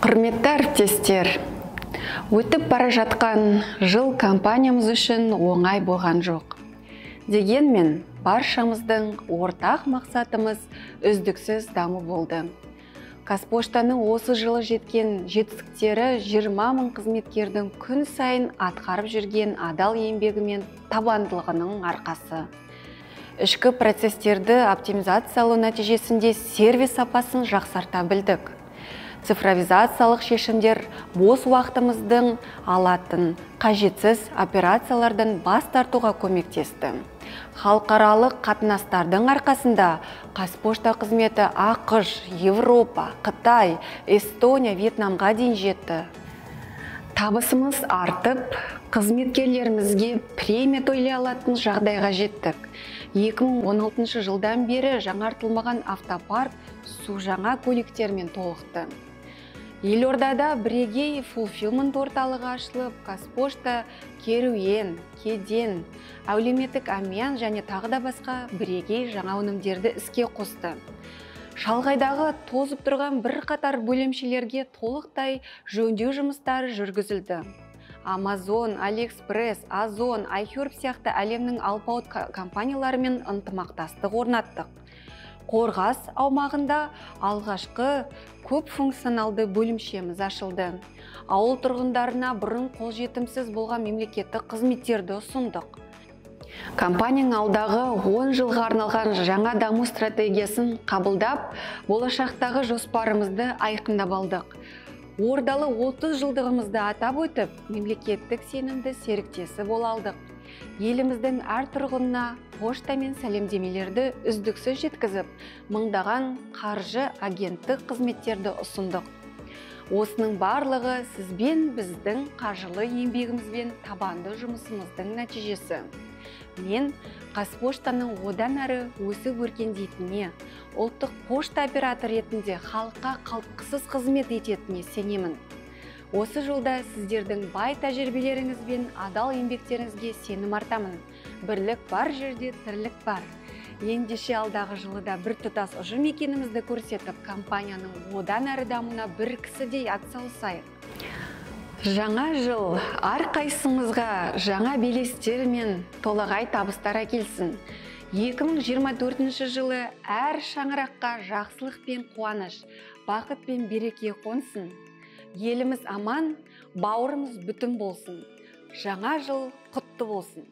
Құрметті әріптестер, өтіп бара жатқан жыл компаниямыз үшін оңай болған жоқ. Дегенмен, баршамыздың ортақ мақсатымыз үздіксіз даму болды. Қазпоштаның осы жылы жеткен жетістіктері 20 мың қызметкердің күн сайын атқарып жүрген адал еңбегі мен табандылығының арқасы. Ішкі процестерді оптимизациялау нәтижесінде сервис сапасын жақсарта білдік. Цифровизациялық шешімдер бос уақытымыздың алатын қажетсіз операциялардан бас тартуға көмектесті. Халықаралық қатынастардың арқасында Қазпошта қызметі ақш, Европа, Қытай, Эстония, Вьетнамға дейін жетті. Табысымыз артып, қызметкерлерімізге премия тойлай алатын жағдайға жеттік. 2016 жылдан бері жаңартылмаған автопарк су жаңа көліктермен толықты. Елордада бірегей фулфилмент орталығы ашылып, Қазпошта керуен, кеден, әлеуметтік әмиян және тағы да басқа бірегей жаңа өнімдерді іске қосты. Шалғайдағы тозып тұрған бірқатар бөлімшелерге толықтай жөндеу жұмыстары жүргізілді. Amazon, AliExpress, Озон, iHerb сияқты әлемнің алпауыт компанияларымен ынтымақтастық орнаттық. Қорғас аумағында алғашқы көп функционалды бөлімшеміз ашылды. Ауыл тұрғындарына бұрын қолжетімсіз болған мемлекеттік қызметтерді ұсындық. Компанияның алдағы 10 жылға арналған жаңа даму стратегиясын қабылдап, болашақтағы жоспарымызды айқындап алдық. Ордалы 30 жылдығымызды атап өтіп, мемлекеттік сенімді серіктесі бола алдық. Еліміздің әр тұрғынына поштамен сәлемдемелерді үздіксіз жеткізіп, мыңдаған қаржы агенттік қызметтерді ұсындық. Осының барлығы сізбен біздің қаржылы еңбегімізбен табанды жұмысымыздың нәтижесі. Мен Қазпоштаның одан әрі өсіп өркендейтініне, ұлттық пошта оператор ретінде халыққа қалтқысыз қызмет ететініне сенемін. Осы жолда сіздердің бай тәжірибелеріңіз бен адал еңбектеріңізге сенім артамын. Бірлік бар жерде тірлік бар. Ендеше алдағы жылыда бір тұтас ұжым екенімізді көрсетіп, компанияның одан әрі дамуына бір кісідей атсалысайық. Жаңа жыл әрқайсыңызға жаңа белестер мен толағай табыстар әкелсін. 2024 жылы әр шаңыраққа жақсылық пен қуаныш, бақыт пен береке қонсын. Еліміз аман, бауырымыз бүтін болсын. Жаңа жыл құтты болсын.